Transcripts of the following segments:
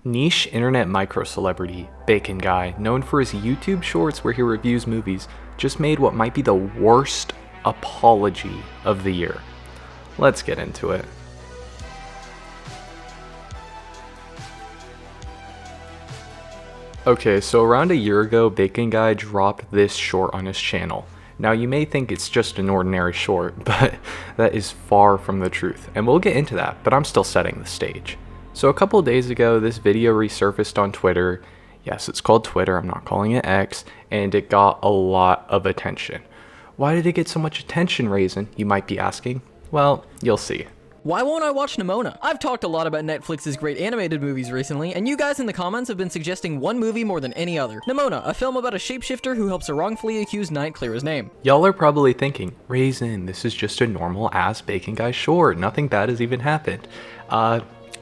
Niche internet micro-celebrity, Bacon Guy, known for his YouTube shorts where he reviews movies, just made what might be the worst apology of the year. Let's get into it. Okay, so around a year ago, Bacon Guy dropped this short on his channel. Now you may think it's just an ordinary short, but that is far from the truth, and we'll get into that, but I'm still setting the stage. So a couple of days ago, this video resurfaced on Twitter. Yes, it's called Twitter, I'm not calling it X, and it got a lot of attention. Why did it get so much attention, Raisin, you might be asking? Well, you'll see. Why won't I watch Nimona? I've talked a lot about Netflix's great animated movies recently, and you guys in the comments have been suggesting one movie more than any other. Nimona, a film about a shapeshifter who helps a wrongfully accused knight clear his name. Y'all are probably thinking, Raisin, this is just a normal ass Bacon Guy short, nothing bad has even happened.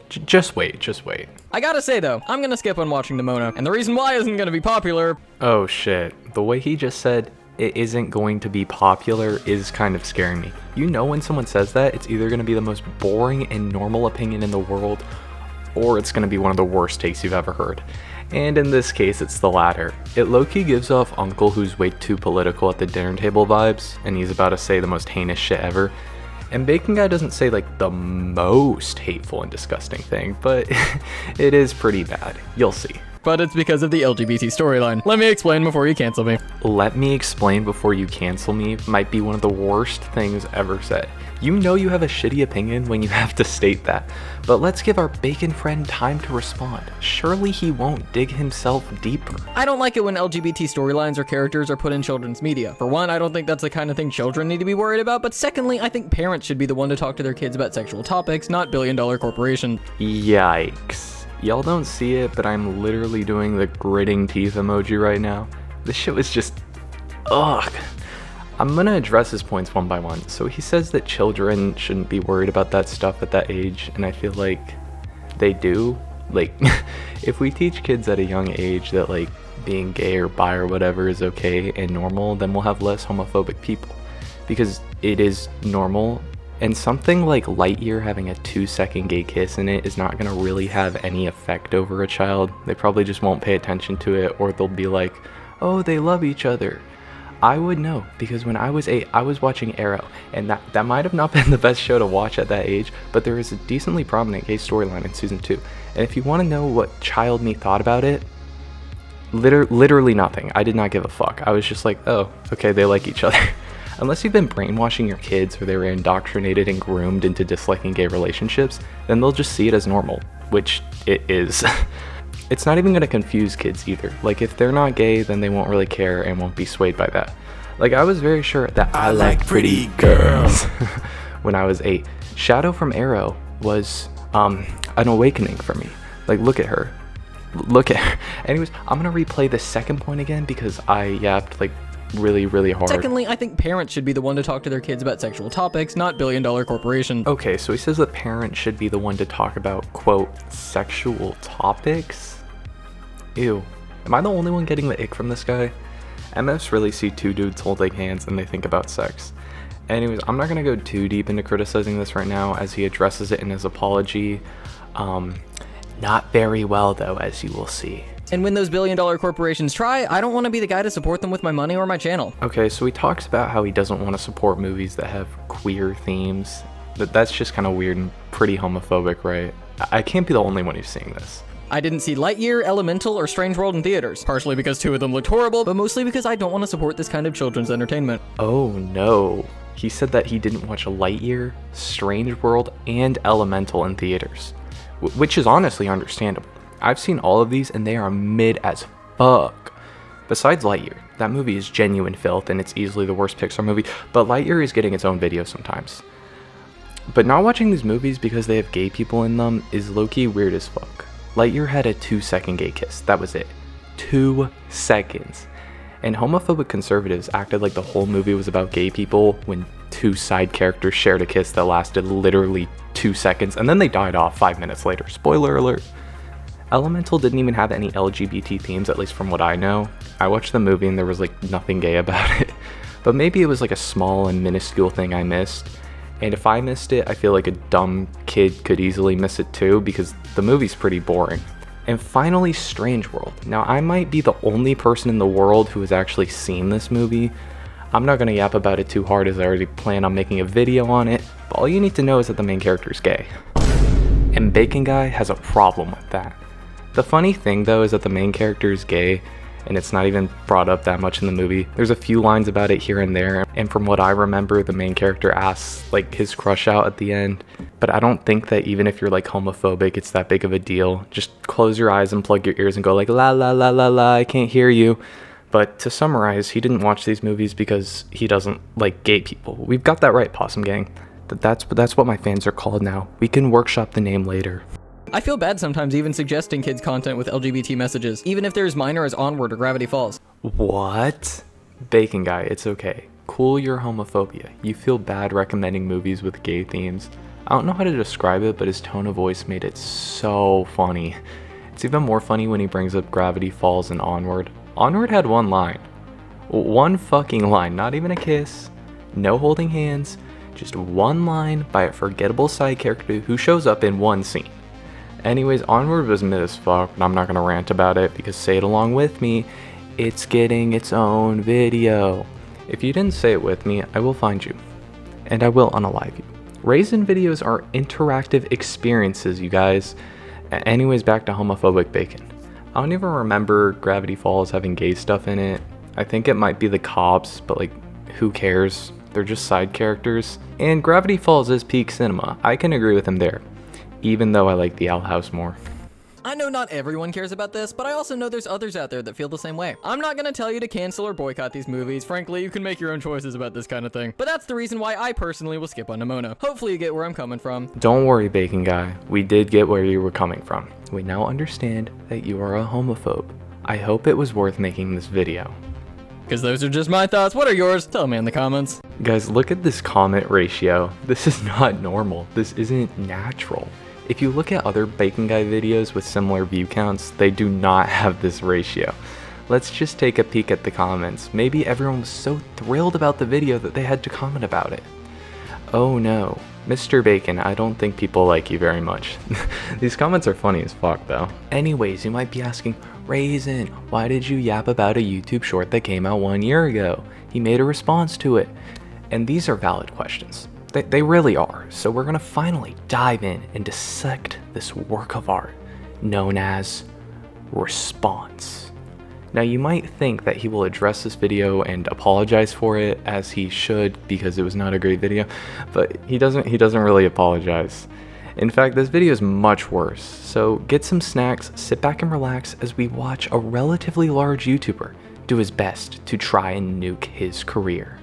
Just wait. I gotta say though, I'm gonna skip on watching Nimona, and the reason why isn't gonna be popular. Oh shit, the way he just said it isn't going to be popular is kind of scaring me. You know when someone says that, it's either gonna be the most boring and normal opinion in the world, or it's gonna be one of the worst takes you've ever heard. And in this case, it's the latter. It low-key gives off uncle who's way too political at the dinner table vibes, and he's about to say the most heinous shit ever. And Bacon Guy doesn't say like the most hateful and disgusting thing, but it is pretty bad. You'll see. But it's because of the LGBT storyline. Let me explain before you cancel me. Let me explain before you cancel me might be one of the worst things ever said. You know you have a shitty opinion when you have to state that, but let's give our bacon friend time to respond. Surely he won't dig himself deeper. I don't like it when LGBT storylines or characters are put in children's media. For one, I don't think that's the kind of thing children need to be worried about, but secondly, I think parents should be the one to talk to their kids about sexual topics, not billion-dollar corporation. Yikes. Y'all don't see it, but I'm literally doing the gritting teeth emoji right now. This shit was just, ugh. I'm gonna address his points one by one. So he says that children shouldn't be worried about that stuff at that age, and I feel like they do. Like, if we teach kids at a young age that like being gay or bi or whatever is okay and normal, then we'll have less homophobic people. Because it is normal, and something like Lightyear having a 2-second gay kiss in it is not gonna really have any effect over a child. They probably just won't pay attention to it, or they'll be like, oh, they love each other. I would know, because when I was 8, I was watching Arrow, and that might have not been the best show to watch at that age, but there is a decently prominent gay storyline in season 2. And if you want to know what child me thought about it, literally nothing. I did not give a fuck. I was just like, oh, okay, they like each other. Unless you've been brainwashing your kids or they were indoctrinated and groomed into disliking gay relationships, then they'll just see it as normal, which it is. It's not even going to confuse kids either. Like, if they're not gay, then they won't really care and won't be swayed by that. Like, I was very sure that I like pretty girls when I was 8. Shadow from Arrow was an awakening for me. Like, look at her. Look at her. Anyways, I'm going to replay the second point again because I yapped like really hard. Secondly, I think parents should be the one to talk to their kids about sexual topics, not billion-dollar corporation. Okay, so he says that parents should be the one to talk about, quote, sexual topics? Ew. Am I the only one getting the ick from this guy? MFs really see two dudes holding hands and they think about sex. Anyways, I'm not gonna go too deep into criticizing this right now as he addresses it in his apology. Not very well though, as you will see. And when those billion-dollar corporations try, I don't want to be the guy to support them with my money or my channel. Okay, so he talks about how he doesn't want to support movies that have queer themes. That's just kind of weird and pretty homophobic, right? I can't be the only one who's seeing this. I didn't see Lightyear, Elemental, or Strange World in theaters, partially because 2 of them looked horrible, but mostly because I don't want to support this kind of children's entertainment. Oh no. He said that he didn't watch Lightyear, Strange World, and Elemental in theaters, which is honestly understandable. I've seen all of these and they are mid as fuck. Besides Lightyear, that movie is genuine filth and it's easily the worst Pixar movie, but Lightyear is getting its own video sometimes. But not watching these movies because they have gay people in them is low-key weird as fuck. Lightyear had a 2-second gay kiss, that was it. 2 seconds. And homophobic conservatives acted like the whole movie was about gay people when 2 side characters shared a kiss that lasted literally 2 seconds and then they died off 5 minutes later. Spoiler alert. Elemental didn't even have any LGBT themes, at least from what I know. I watched the movie and there was like nothing gay about it. But maybe it was like a small and minuscule thing I missed. And if I missed it, I feel like a dumb kid could easily miss it too because the movie's pretty boring. And finally, Strange World. Now, I might be the only person in the world who has actually seen this movie. I'm not gonna yap about it too hard as I already plan on making a video on it, but all you need to know is that the main character is gay. And Bacon Guy has a problem with that. The funny thing though is that the main character is gay, and it's not even brought up that much in the movie. There's a few lines about it here and there, and from what I remember, the main character asks like his crush out at the end. But I don't think that even if you're like homophobic, it's that big of a deal. Just close your eyes and plug your ears and go like la la la la la, I can't hear you. But to summarize, he didn't watch these movies because he doesn't like gay people. We've got that right, Possum Gang. That's what my fans are called now. We can workshop the name later. I feel bad sometimes even suggesting kids content with LGBT messages, even if they're as minor as Onward or Gravity Falls. What? Bacon Guy, it's okay. Cool your homophobia. You feel bad recommending movies with gay themes. I don't know how to describe it, but his tone of voice made it so funny. It's even more funny when he brings up Gravity Falls and Onward. Onward had one line. One fucking line, not even a kiss. No holding hands. Just one line by a forgettable side character who shows up in one scene. Anyways, Onward was mid as fuck, but I'm not gonna rant about it because say it along with me, it's getting its own video. If you didn't say it with me, I will find you. And I will unalive you. Raisin videos are interactive experiences, you guys. Anyways, back to homophobic bacon. I don't even remember Gravity Falls having gay stuff in it. I think it might be the cops, but like, who cares? They're just side characters. And Gravity Falls is peak cinema. I can agree with him there, even though I like the Owl House more. I know not everyone cares about this, but I also know there's others out there that feel the same way. I'm not gonna tell you to cancel or boycott these movies. Frankly, you can make your own choices about this kind of thing. But that's the reason why I personally will skip on Nimona. Hopefully you get where I'm coming from. Don't worry, Bacon Guy. We did get where you were coming from. We now understand that you are a homophobe. I hope it was worth making this video. Because those are just my thoughts. What are yours? Tell me in the comments. Guys, look at this comment ratio. This is not normal. This isn't natural. If you look at other Bacon Guy videos with similar view counts, they do not have this ratio. Let's just take a peek at the comments. Maybe everyone was so thrilled about the video that they had to comment about it. Oh no. Mr. Bacon, I don't think people like you very much. These comments are funny as fuck though. Anyways, you might be asking, Raisin, why did you yap about a YouTube short that came out 1 year ago? He made a response to it. And these are valid questions. They really are. So we're gonna finally dive in and dissect this work of art known as response. Now you might think that he will address this video and apologize for it, as he should, because it was not a great video, but he doesn't really apologize. In fact, this video is much worse. So get some snacks, sit back and relax as we watch a relatively large YouTuber do his best to try and nuke his career.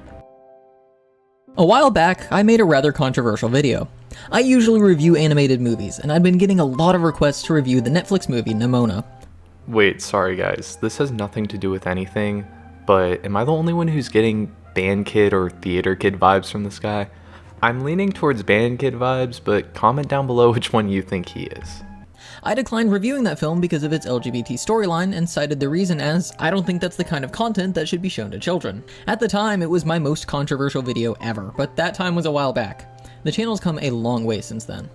A while back, I made a rather controversial video. I usually review animated movies, and I'd been getting a lot of requests to review the Netflix movie Nimona. Wait, sorry guys, this has nothing to do with anything, but am I the only one who's getting band kid or theater kid vibes from this guy? I'm leaning towards band kid vibes, but comment down below which one you think he is. I declined reviewing that film because of its LGBT storyline and cited the reason as I don't think that's the kind of content that should be shown to children. At the time, it was my most controversial video ever, but that time was a while back. The channel's come a long way since then.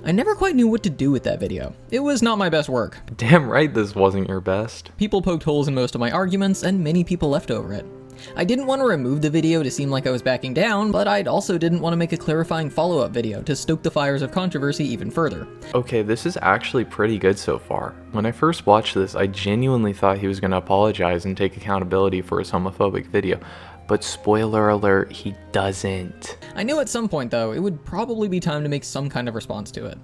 I never quite knew what to do with that video. It was not my best work. Damn right this wasn't your best. People poked holes in most of my arguments, and many people left over it. I didn't want to remove the video to seem like I was backing down, but I also didn't want to make a clarifying follow-up video to stoke the fires of controversy even further. Okay, this is actually pretty good so far. When I first watched this, I genuinely thought he was going to apologize and take accountability for his homophobic video. But spoiler alert, he doesn't. I knew at some point, though, it would probably be time to make some kind of response to it.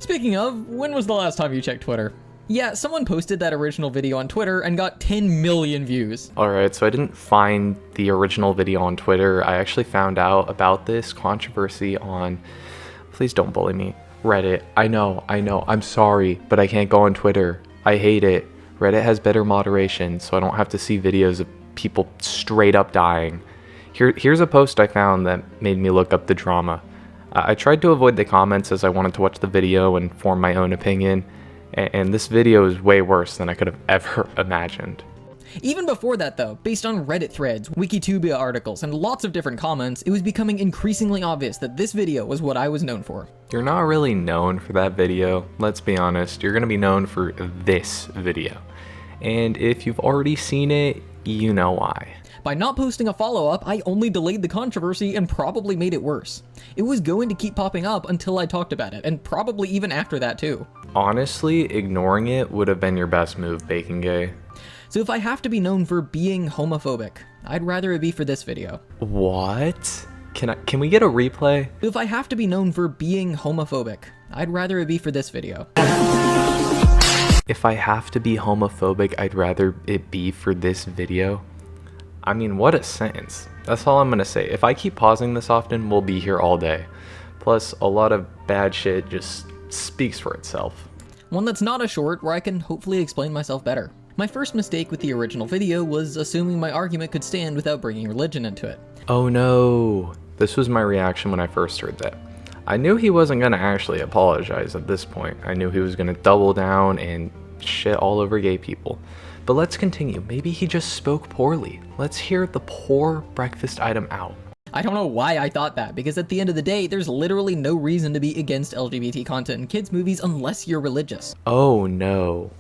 Speaking of, when was the last time you checked Twitter? Yeah, someone posted that original video on Twitter and got 10 million views. Alright, so I didn't find the original video on Twitter. I actually found out about this controversy on, please don't bully me, Reddit. I know, I'm sorry, but I can't go on Twitter. I hate it. Reddit has better moderation, so I don't have to see videos of people straight up dying. Here's a post I found that made me look up the drama. I tried to avoid the comments as I wanted to watch the video and form my own opinion. And this video is way worse than I could have ever imagined. Even before that though, based on Reddit threads, Wikitubia articles, and lots of different comments, it was becoming increasingly obvious that this video was what I was known for. You're not really known for that video, let's be honest. You're gonna be known for this video. And if you've already seen it, you know why. By not posting a follow-up, I only delayed the controversy and probably made it worse. It was going to keep popping up until I talked about it, and probably even after that too. Honestly, ignoring it would have been your best move, Bacon Gay. So if I have to be known for being homophobic, I'd rather it be for this video. What? Can we get a replay? If I have to be known for being homophobic, I'd rather it be for this video. If I have to be homophobic, I'd rather it be for this video. I mean, what a sentence. That's all I'm gonna say. If I keep pausing this often, we'll be here all day. Plus, a lot of bad shit just speaks for itself. One that's not a short where I can hopefully explain myself better. My first mistake with the original video was assuming my argument could stand without bringing religion into it. Oh no. This was my reaction when I first heard that. I knew he wasn't gonna actually apologize at this point. I knew he was gonna double down and shit all over gay people. But let's continue. Maybe he just spoke poorly. Let's hear the poor breakfast item out. I don't know why I thought that, because at the end of the day, there's literally no reason to be against LGBT content in kids' movies unless you're religious. Oh no.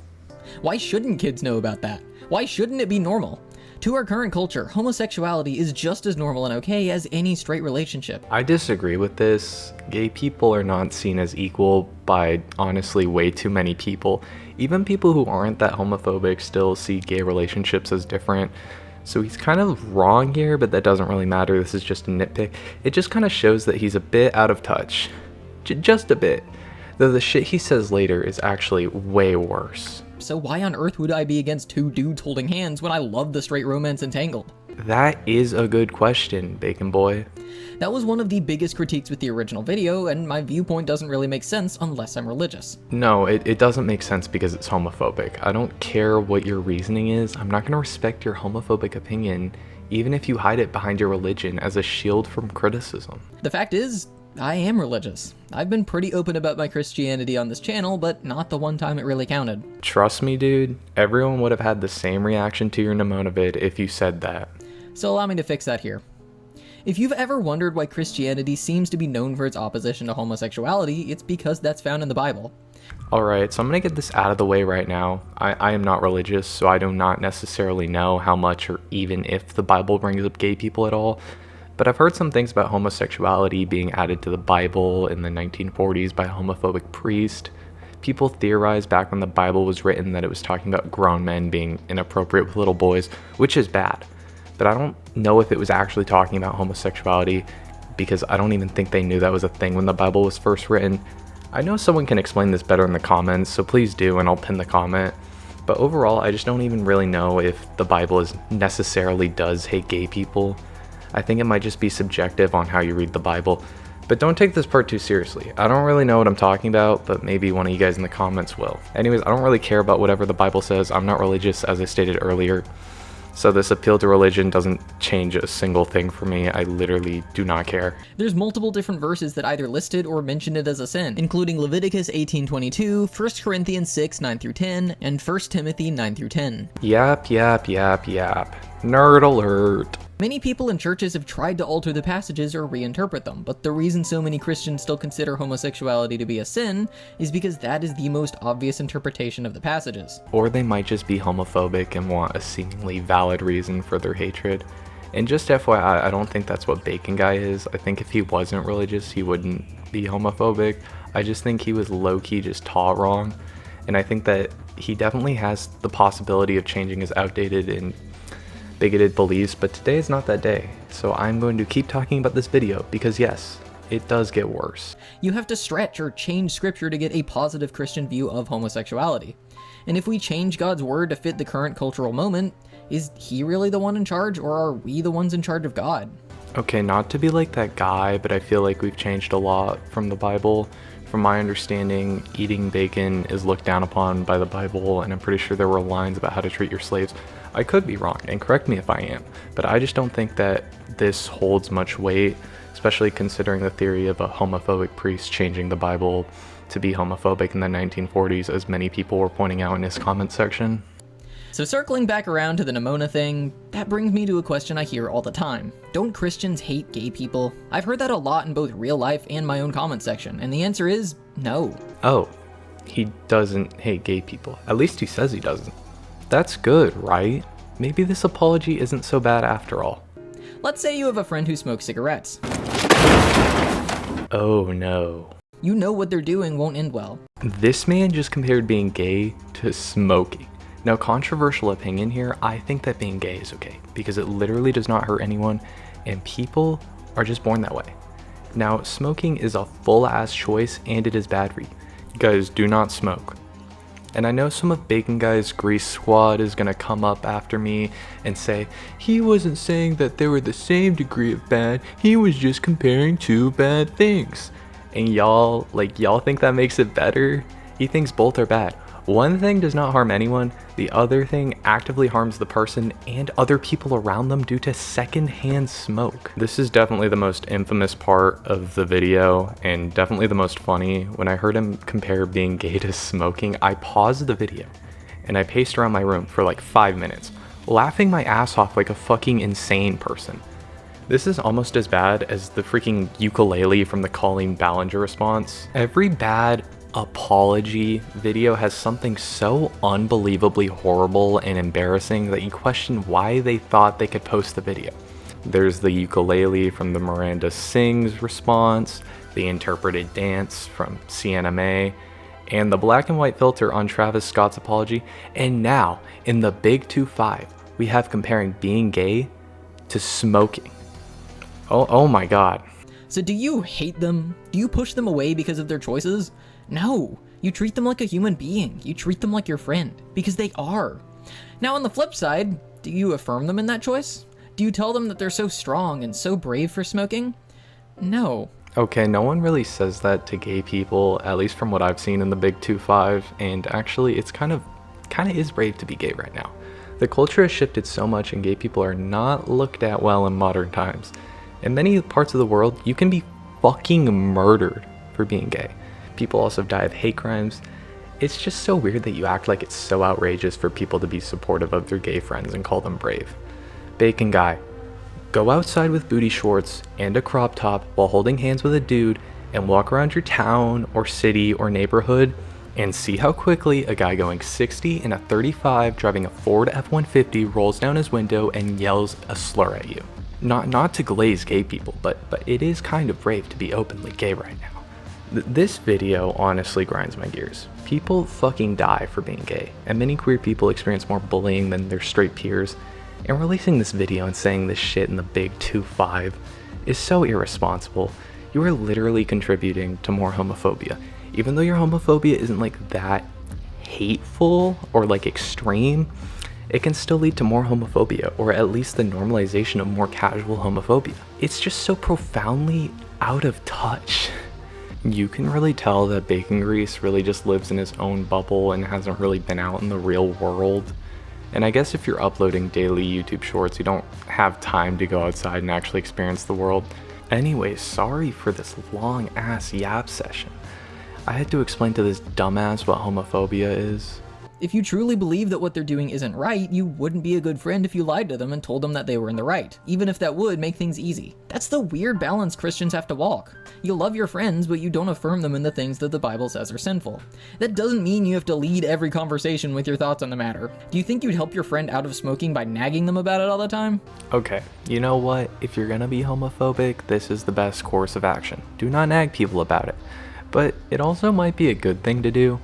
Why shouldn't kids know about that? Why shouldn't it be normal? To our current culture, homosexuality is just as normal and okay as any straight relationship. I disagree with this. Gay people are not seen as equal by honestly way too many people. Even people who aren't that homophobic still see gay relationships as different. So he's kind of wrong here, but that doesn't really matter. This is just a nitpick. It just kind of shows that he's a bit out of touch. Just a bit. Though the shit he says later is actually way worse. So why on earth would I be against two dudes holding hands when I love the straight romance in Tangled? That is a good question, Bacon Boy. That was one of the biggest critiques with the original video, and my viewpoint doesn't really make sense unless I'm religious. No, it doesn't make sense because it's homophobic. I don't care what your reasoning is. I'm not going to respect your homophobic opinion, even if you hide it behind your religion as a shield from criticism. The fact is, I am religious. I've been pretty open about my Christianity on this channel, but not the one time it really counted. Trust me, dude, everyone would have had the same reaction to your Nemonavid if you said that. So allow me to fix that here. If you've ever wondered why Christianity seems to be known for its opposition to homosexuality, it's because that's found in the Bible. Alright, so I'm going to get this out of the way right now. I am not religious, so I do not necessarily know how much or even if the Bible brings up gay people at all. But I've heard some things about homosexuality being added to the Bible in the 1940s by a homophobic priest. People theorized back when the Bible was written that it was talking about grown men being inappropriate with little boys, which is bad. But I don't know if it was actually talking about homosexuality because I don't even think they knew that was a thing when the Bible was first written. I know someone can explain this better in the comments, so please do and I'll pin the comment. But overall, I just don't even really know if the Bible necessarily does hate gay people. I think it might just be subjective on how you read the Bible. But don't take this part too seriously. I don't really know what I'm talking about, but maybe one of you guys in the comments will. Anyways, I don't really care about whatever the Bible says. I'm not religious, as I stated earlier. So this appeal to religion doesn't change a single thing for me. I literally do not care. There's multiple different verses that either listed or mentioned it as a sin, including Leviticus 18:22, 1 Corinthians 6, 9-10, and 1 Timothy 9-10. Yap. Nerd alert. Many people in churches have tried to alter the passages or reinterpret them, but the reason so many Christians still consider homosexuality to be a sin is because that is the most obvious interpretation of the passages. Or they might just be homophobic and want a seemingly valid reason for their hatred. And just FYI, I don't think that's what Bacon Guy is. I think if he wasn't religious, he wouldn't be homophobic. I just think he was low-key just taught wrong. And I think that he definitely has the possibility of changing his outdated and bigoted beliefs, but today is not that day. So I'm going to keep talking about this video because yes, it does get worse. You have to stretch or change scripture to get a positive Christian view of homosexuality. And if we change God's word to fit the current cultural moment, is he really the one in charge, or are we the ones in charge of God? Okay, not to be like that guy, but I feel like we've changed a lot from the Bible. From my understanding, eating bacon is looked down upon by the Bible, and I'm pretty sure there were lines about how to treat your slaves. I could be wrong, and correct me if I am, but I just don't think that this holds much weight, especially considering the theory of a homophobic priest changing the Bible to be homophobic in the 1940s, as many people were pointing out in his comment section. So circling back around to the Nimona thing, that brings me to a question I hear all the time. Don't Christians hate gay people? I've heard that a lot in both real life and my own comment section, and the answer is no. Oh, he doesn't hate gay people. At least he says he doesn't. That's good, right? Maybe this apology isn't so bad after all. Let's say you have a friend who smokes cigarettes. Oh no. You know what they're doing won't end well. This man just compared being gay to smoking. Now, controversial opinion here, I think that being gay is okay because it literally does not hurt anyone and people are just born that way. Now, smoking is a full-ass choice and it is bad for you. Guys, do not smoke. And I know some of Bacon Guy's Grease Squad is gonna come up after me and say, he wasn't saying that they were the same degree of bad, he was just comparing two bad things. And y'all think that makes it better? He thinks both are bad. One thing does not harm anyone, the other thing actively harms the person and other people around them due to secondhand smoke. This is definitely the most infamous part of the video and definitely the most funny. When I heard him compare being gay to smoking, I paused the video and I paced around my room for like 5 minutes, laughing my ass off like a fucking insane person. This is almost as bad as the freaking ukulele from the Colleen Ballinger response. Every bad apology video has something so unbelievably horrible and embarrassing that you question why they thought they could post the video. There's the ukulele from the Miranda Sings response, the interpreted dance from Sienna May, and the black and white filter on Travis Scott's apology. And now, in the Big 2-5, we have comparing being gay to smoking. Oh my god. So do you hate them? Do you push them away because of their choices? No, you treat them like a human being. You treat them like your friend, because they are. Now on the flip side, do you affirm them in that choice? Do you tell them that they're so strong and so brave for smoking? No. Okay, no one really says that to gay people, at least from what I've seen in the Big 2-5, and actually it's kind of is brave to be gay right now. The culture has shifted so much and gay people are not looked at well in modern times. In many parts of the world, you can be fucking murdered for being gay. People also die of hate crimes. It's just so weird that you act like it's so outrageous for people to be supportive of their gay friends and call them brave. Bacon Guy, go outside with booty shorts and a crop top while holding hands with a dude and walk around your town or city or neighborhood and see how quickly a guy going 60 in a 35 driving a Ford F-150 rolls down his window and yells a slur at you. Not to glaze gay people, but it is kind of brave to be openly gay right now. This video honestly grinds my gears. People fucking die for being gay, and many queer people experience more bullying than their straight peers, and releasing this video and saying this shit in the Big 2-5 is so irresponsible. You are literally contributing to more homophobia. Even though your homophobia isn't like that hateful or like extreme, it can still lead to more homophobia, or at least the normalization of more casual homophobia. It's just so profoundly out of touch. You can really tell that Bacon Grease really just lives in his own bubble and hasn't really been out in the real world. And I guess if you're uploading daily YouTube shorts, you don't have time to go outside and actually experience the world. Anyways, sorry for this long ass yap session. I had to explain to this dumbass what homophobia is. If you truly believe that what they're doing isn't right, you wouldn't be a good friend if you lied to them and told them that they were in the right, even if that would make things easy. That's the weird balance Christians have to walk. You love your friends, but you don't affirm them in the things that the Bible says are sinful. That doesn't mean you have to lead every conversation with your thoughts on the matter. Do you think you'd help your friend out of smoking by nagging them about it all the time? Okay, you know what? If you're gonna be homophobic, this is the best course of action. Do not nag people about it. But it also might be a good thing to do.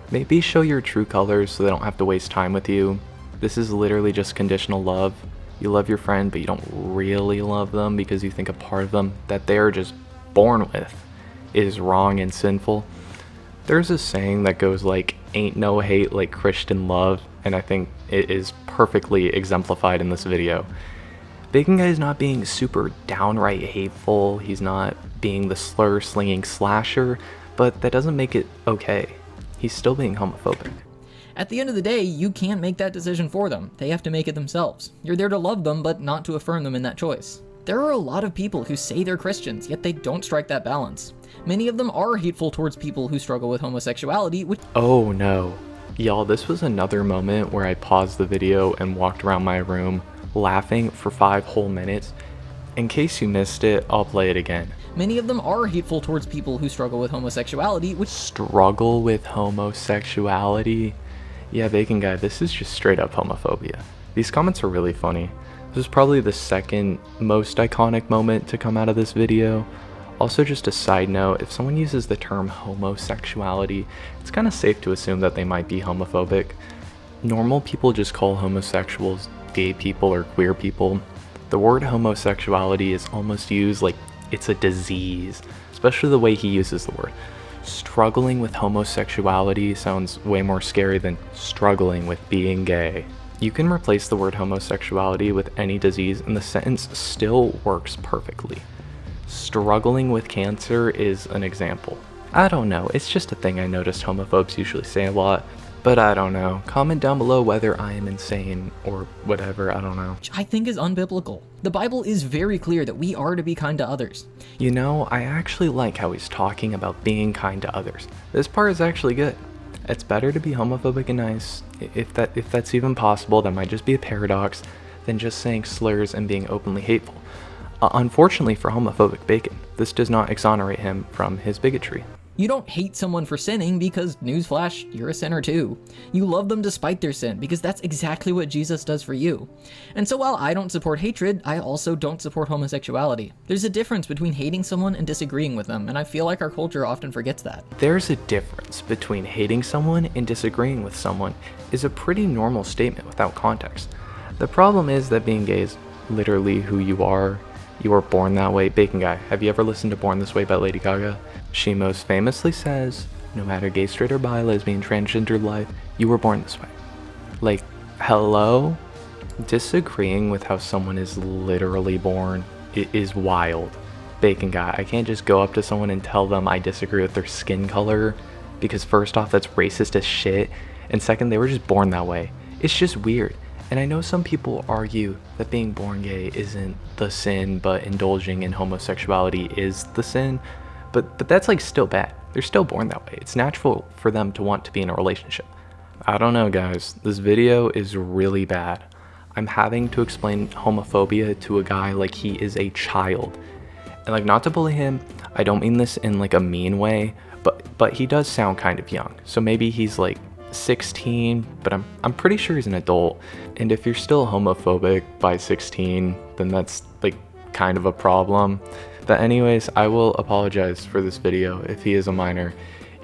Maybe show your true colors so they don't have to waste time with you. This is literally just conditional love. You love your friend, but you don't really love them because you think a part of them that they're just born with is wrong and sinful. There's a saying that goes like, ain't no hate like Christian love, and I think it is perfectly exemplified in this video. Bacon Guy is not being super downright hateful, he's not being the slur-slinging slasher, but that doesn't make it okay. He's still being homophobic. At the end of the day, you can't make that decision for them. They have to make it themselves. You're there to love them, but not to affirm them in that choice. There are a lot of people who say they're Christians, yet they don't strike that balance. Many of them are hateful towards people who struggle with homosexuality, which— Oh no. Y'all, this was another moment where I paused the video and walked around my room laughing for 5 whole minutes. In case you missed it, I'll play it again. Many of them are hateful towards people who struggle with homosexuality, which— Struggle with homosexuality? Yeah, Bacon Guy, this is just straight up homophobia. These comments are really funny. This is probably the second most iconic moment to come out of this video. Also, just a side note, if someone uses the term homosexuality, it's kind of safe to assume that they might be homophobic. Normal people just call homosexuals gay people or queer people. The word homosexuality is almost used like it's a disease, especially the way he uses the word. Struggling with homosexuality sounds way more scary than struggling with being gay. You can replace the word homosexuality with any disease and the sentence still works perfectly. Struggling with cancer is an example. I don't know, it's just a thing I noticed homophobes usually say a lot, but I don't know. Comment down below whether I am insane or whatever, I don't know. which I think is unbiblical. The Bible is very clear that we are to be kind to others. You know, I actually like how he's talking about being kind to others. This part is actually good. It's better to be homophobic and nice, if that's even possible. That might just be a paradox, than just saying slurs and being openly hateful. Unfortunately for homophobic Bacon, this does not exonerate him from his bigotry. You don't hate someone for sinning because, newsflash, you're a sinner too. You love them despite their sin because that's exactly what Jesus does for you. And so while I don't support hatred, I also don't support homosexuality. There's a difference between hating someone and disagreeing with them, and I feel like our culture often forgets that. There's a difference between hating someone and disagreeing with someone is a pretty normal statement without context. The problem is that being gay is literally who you are. You were born that way. Bacon Guy, have you ever listened to Born This Way by Lady Gaga? She most famously says, no matter gay, straight, or bi, lesbian, transgender life, you were born this way. Like, hello? Disagreeing with how someone is literally born is wild. Bacon Guy, I can't just go up to someone and tell them I disagree with their skin color, because first off, that's racist as shit, and second, they were just born that way. It's just weird. And I know some people argue that being born gay isn't the sin, but indulging in homosexuality is the sin. But that's like still bad. They're still born that way. It's natural for them to want to be in a relationship. I don't know, guys. This video is really bad. I'm having to explain homophobia to a guy like he is a child. And like, not to bully him, I don't mean this in like a mean way, but he does sound kind of young. So maybe he's like 16, but I'm pretty sure he's an adult. And if you're still homophobic by 16, then that's like kind of a problem. But anyways, I will apologize for this video if he is a minor,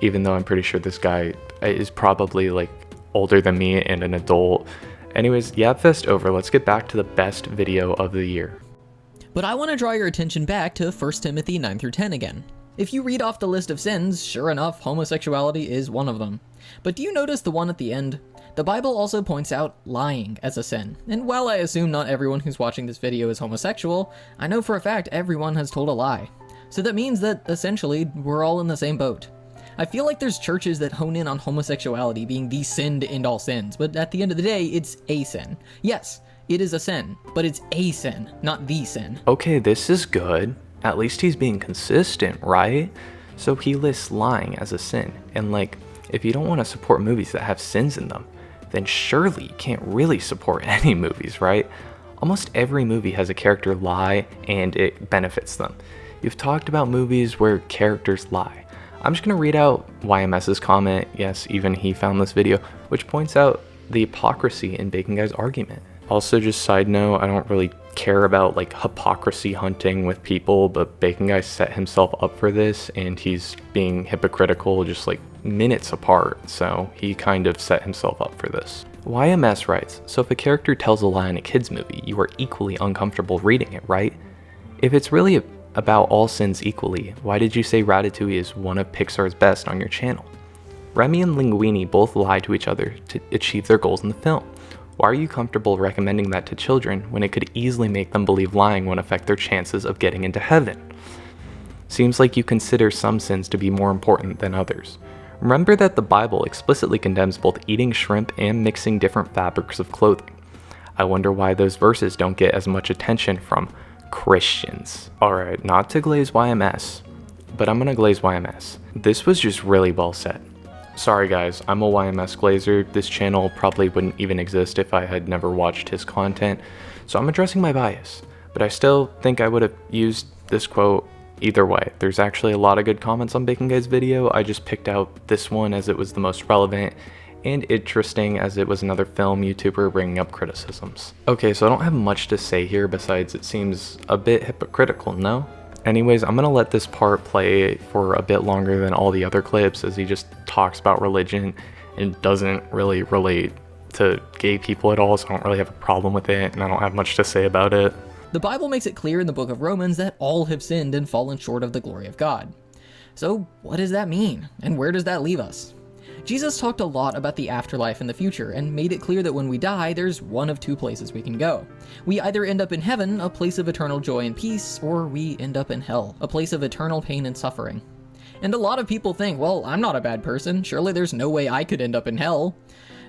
even though I'm pretty sure this guy is probably like older than me and an adult. Anyways, Yabfest over. Let's get back to the best video of the year. But I want to draw your attention back to 1 Timothy 9-10 again. If you read off the list of sins, sure enough, homosexuality is one of them. But do you notice the one at the end? The Bible also points out lying as a sin. And while I assume not everyone who's watching this video is homosexual, I know for a fact everyone has told a lie. So that means that, essentially, we're all in the same boat. I feel like there's churches that hone in on homosexuality being the sin to end all sins, but at the end of the day, it's a sin. Yes, it is a sin, but it's a sin, not the sin. Okay, this is good. At least he's being consistent, right? So he lists lying as a sin, and like, if you don't want to support movies that have sins in them, then surely you can't really support any movies, right? Almost every movie has a character lie and it benefits them. You've talked about movies where characters lie. I'm just gonna read out YMS's comment, yes, even he found this video, which points out the hypocrisy in Bacon Guy's argument. Also, just side note, I don't really care about like hypocrisy hunting with people, but Bacon Guy set himself up for this and he's being hypocritical just like minutes apart, so he kind of set himself up for this. YMS writes, so if a character tells a lie in a kid's movie, you are equally uncomfortable reading it, right? If it's really about all sins equally, why did you say Ratatouille is one of Pixar's best on your channel? Remy and Linguini both lie to each other to achieve their goals in the film. Why are you comfortable recommending that to children when it could easily make them believe lying won't affect their chances of getting into heaven? Seems like you consider some sins to be more important than others. Remember that the Bible explicitly condemns both eating shrimp and mixing different fabrics of clothing. I wonder why those verses don't get as much attention from Christians. Alright, not to glaze YMS, but I'm gonna glaze YMS. This was just really well said. Sorry guys, I'm a YMS Glazer. This channel probably wouldn't even exist if I had never watched his content, so I'm addressing my bias. But I still think I would have used this quote either way. There's actually a lot of good comments on Bacon Guy's video. I just picked out this one as it was the most relevant and interesting, as it was another film YouTuber bringing up criticisms. Okay, so I don't have much to say here besides it seems a bit hypocritical, no? Anyways, I'm gonna let this part play for a bit longer than all the other clips, as he just talks about religion and doesn't really relate to gay people at all, so I don't really have a problem with it, and I don't have much to say about it. The Bible makes it clear in the book of Romans that all have sinned and fallen short of the glory of God. So what does that mean, and where does that leave us? Jesus talked a lot about the afterlife and the future, and made it clear that when we die, there's one of two places we can go. We either end up in heaven, a place of eternal joy and peace, or we end up in hell, a place of eternal pain and suffering. And a lot of people think, well, I'm not a bad person, surely there's no way I could end up in hell.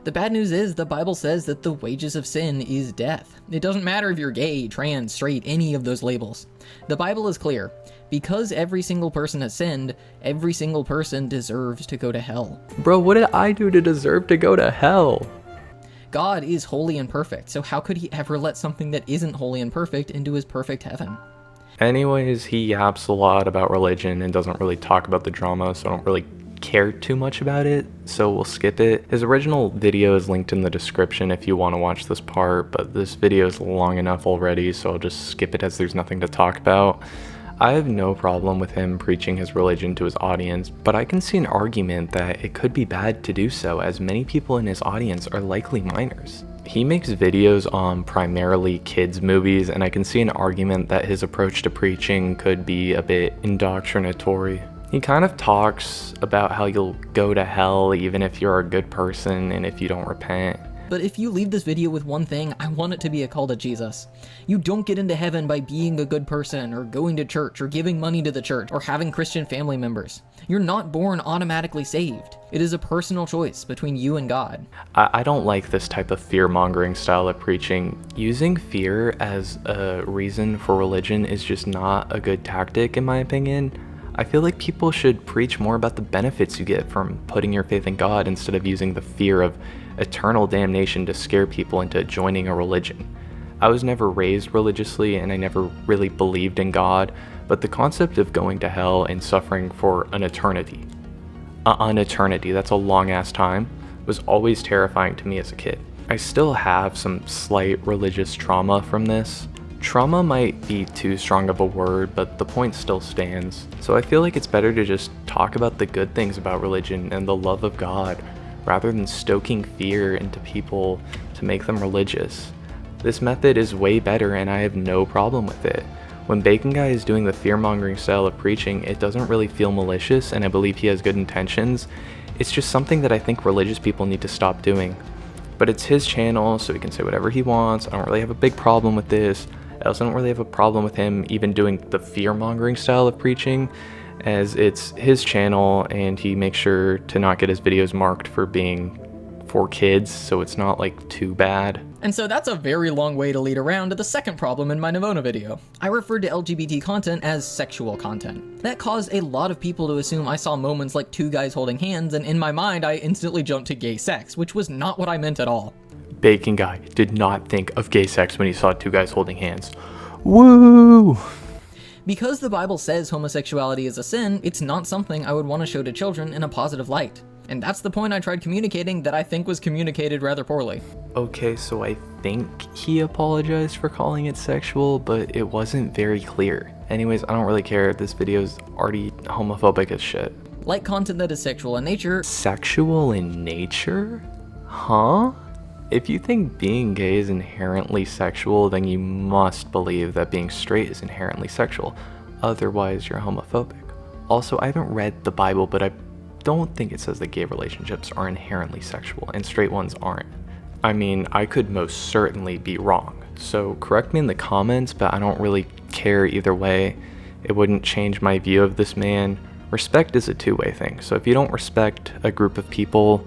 The bad news is the Bible says that the wages of sin is death. It doesn't matter if you're gay, trans, straight, any of those labels. The Bible is clear. Because every single person has sinned, every single person deserves to go to hell. Bro, what did I do to deserve to go to hell? God is holy and perfect, so how could he ever let something that isn't holy and perfect into his perfect heaven? Anyways, he yaps a lot about religion and doesn't really talk about the drama, so I don't really care too much about it, so we'll skip it. His original video is linked in the description if you want to watch this part, but this video is long enough already, so I'll just skip it as there's nothing to talk about. I have no problem with him preaching his religion to his audience, but I can see an argument that it could be bad to do so, as many people in his audience are likely minors. He makes videos on primarily kids' movies, and I can see an argument that his approach to preaching could be a bit indoctrinatory. He kind of talks about how you'll go to hell even if you're a good person and if you don't repent. But if you leave this video with one thing, I want it to be a call to Jesus. You don't get into heaven by being a good person, or going to church, or giving money to the church, or having Christian family members. You're not born automatically saved. It is a personal choice between you and God. I don't like this type of fear-mongering style of preaching. Using fear as a reason for religion is just not a good tactic, in my opinion. I feel like people should preach more about the benefits you get from putting your faith in God instead of using the fear of eternal damnation to scare people into joining a religion. I was never raised religiously and I never really believed in God, but the concept of going to hell and suffering for an eternity, that's a long ass time, was always terrifying to me as a kid. I still have some slight religious trauma from this. Trauma might be too strong of a word, but the point still stands. So I feel like it's better to just talk about the good things about religion and the love of God, rather than stoking fear into people to make them religious. This method is way better and I have no problem with it. When Bacon Guy is doing the fear-mongering style of preaching, it doesn't really feel malicious, and I believe he has good intentions. It's just something that I think religious people need to stop doing. But it's his channel, so he can say whatever he wants. I don't really have a big problem with this. I also don't really have a problem with him even doing the fear-mongering style of preaching, as it's his channel and he makes sure to not get his videos marked for being for kids, so it's not like too bad. And so that's a very long way to lead around to the second problem in my Navona video. I referred to LGBT content as sexual content. That caused a lot of people to assume I saw moments like two guys holding hands, and in my mind I instantly jumped to gay sex, which was not what I meant at all. Bacon Guy did not think of gay sex when he saw two guys holding hands. Woo! Because the Bible says homosexuality is a sin, it's not something I would want to show to children in a positive light. And that's the point I tried communicating that I think was communicated rather poorly. Okay, so I think he apologized for calling it sexual, but it wasn't very clear. Anyways, I don't really care. This video's already homophobic as shit. Like content that is sexual in nature. Sexual in nature? Huh? If you think being gay is inherently sexual, then you must believe that being straight is inherently sexual. Otherwise, you're homophobic. Also, I haven't read the Bible, but I don't think it says that gay relationships are inherently sexual and straight ones aren't. I mean, I could most certainly be wrong, so correct me in the comments, but I don't really care either way. It wouldn't change my view of this man. Respect is a two-way thing, so if you don't respect a group of people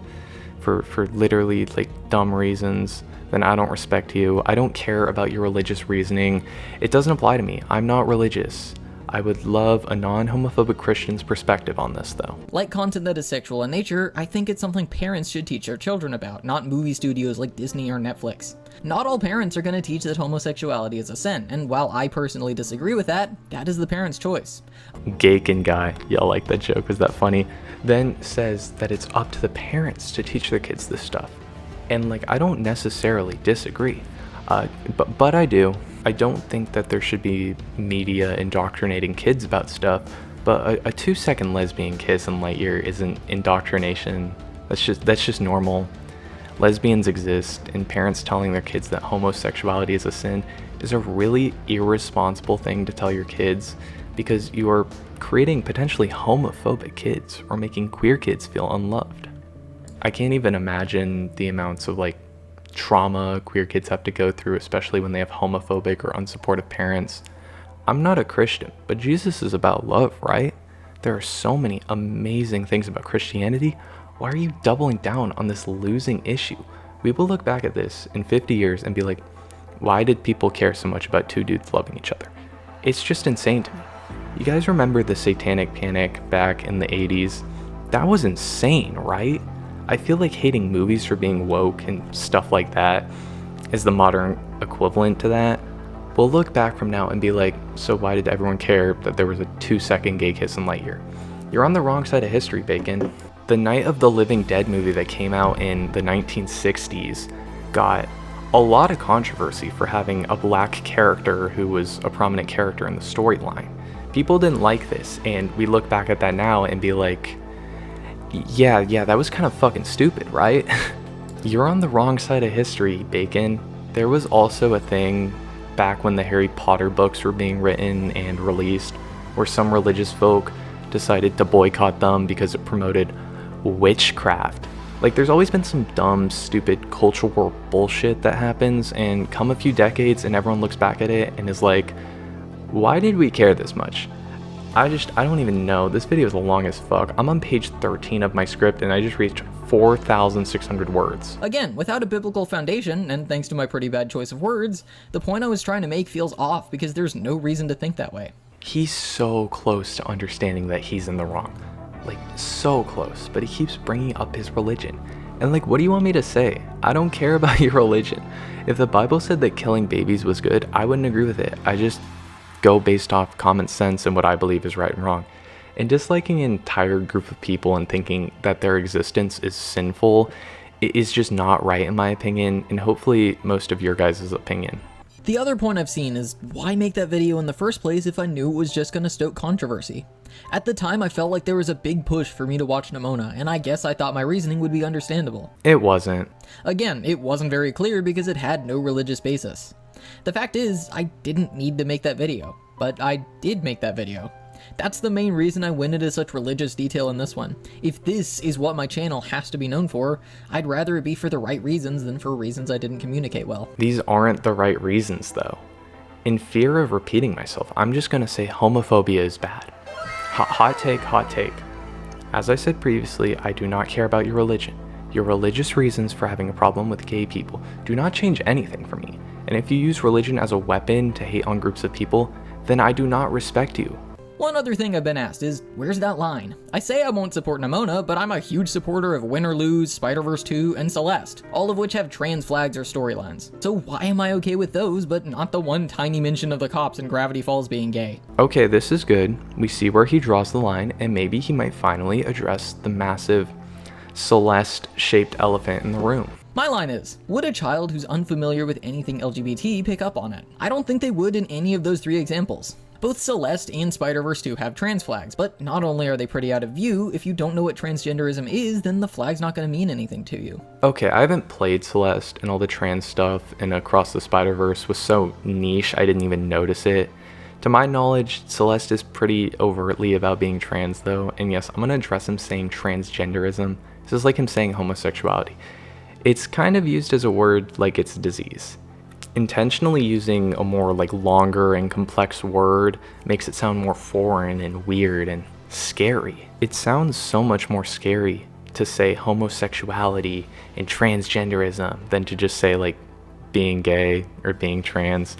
for literally like dumb reasons, then I don't respect you. I don't care about your religious reasoning. It doesn't apply to me. I'm not religious. I would love a non-homophobic Christian's perspective on this though. Like content that is sexual in nature, I think it's something parents should teach their children about, not movie studios like Disney or Netflix. Not all parents are going to teach that homosexuality is a sin, and while I personally disagree with that, that is the parent's choice. Gakin guy, y'all like that joke, was that funny? Then says that it's up to the parents to teach their kids this stuff. And like, I don't necessarily disagree, but I do. I don't think that there should be media indoctrinating kids about stuff, but a 2-second lesbian kiss in Lightyear isn't indoctrination. That's just normal. Lesbians exist, and parents telling their kids that homosexuality is a sin is a really irresponsible thing to tell your kids, because you are creating potentially homophobic kids or making queer kids feel unloved. I can't even imagine the amounts of like trauma queer kids have to go through, especially when they have homophobic or unsupportive parents. I'm not a Christian, but Jesus is about love, right? There are so many amazing things about Christianity. Why are you doubling down on this losing issue? We will look back at this in 50 years and be like, why did people care so much about two dudes loving each other? It's just insane to me. You guys remember the satanic panic back in the 80s? That was insane, right? I feel like hating movies for being woke and stuff like that is the modern equivalent to that. We'll look back from now and be like, so why did everyone care that there was a 2-second gay kiss in Lightyear? You're on the wrong side of history, Bacon. The Night of the Living Dead movie that came out in the 1960s got a lot of controversy for having a black character who was a prominent character in the storyline. People didn't like this, and we look back at that now and be like, yeah, that was kind of fucking stupid, right? You're on the wrong side of history, Bacon. There was also a thing back when the Harry Potter books were being written and released where some religious folk decided to boycott them because it promoted witchcraft. Like, there's always been some dumb, stupid cultural war bullshit that happens, and come a few decades and everyone looks back at it and is like, why did we care this much? I don't even know. This video is long as fuck. I'm on page 13 of my script and I just reached 4,600 words. Again, without a biblical foundation, and thanks to my pretty bad choice of words, the point I was trying to make feels off because there's no reason to think that way. He's so close to understanding that he's in the wrong. Like, so close, but he keeps bringing up his religion. And like, what do you want me to say? I don't care about your religion. If the Bible said that killing babies was good, I wouldn't agree with it. I just go based off common sense and what I believe is right and wrong. And disliking an entire group of people and thinking that their existence is sinful is just not right in my opinion, and hopefully most of your guys' opinion. The other point I've seen is, why make that video in the first place if I knew it was just gonna stoke controversy? At the time, I felt like there was a big push for me to watch Nimona, and I guess I thought my reasoning would be understandable. It wasn't. Again, it wasn't very clear because it had no religious basis. The fact is, I didn't need to make that video, but I did make that video. That's the main reason I went into such religious detail in this one. If this is what my channel has to be known for, I'd rather it be for the right reasons than for reasons I didn't communicate well. These aren't the right reasons though. In fear of repeating myself, I'm just gonna say homophobia is bad. Hot take, hot take. As I said previously, I do not care about your religion. Your religious reasons for having a problem with gay people do not change anything for me. And if you use religion as a weapon to hate on groups of people, then I do not respect you. One other thing I've been asked is, where's that line? I say I won't support Nimona, but I'm a huge supporter of Win or Lose, Spider-Verse 2, and Celeste, all of which have trans flags or storylines. So why am I okay with those, but not the one tiny mention of the cops in Gravity Falls being gay? Okay, this is good. We see where he draws the line, and maybe he might finally address the massive Celeste-shaped elephant in the room. My line is, would a child who's unfamiliar with anything LGBT pick up on it? I don't think they would in any of those three examples. Both Celeste and Spider-Verse 2 have trans flags, but not only are they pretty out of view, if you don't know what transgenderism is, then the flag's not going to mean anything to you. Okay, I haven't played Celeste, and all the trans stuff in Across the Spider-Verse was so niche I didn't even notice it. To my knowledge, Celeste is pretty overtly about being trans though, and yes, I'm going to address him saying transgenderism. This is like him saying homosexuality. It's kind of used as a word like it's a disease. Intentionally using a more like longer and complex word makes it sound more foreign and weird and scary. It sounds so much more scary to say homosexuality and transgenderism than to just say like being gay or being trans.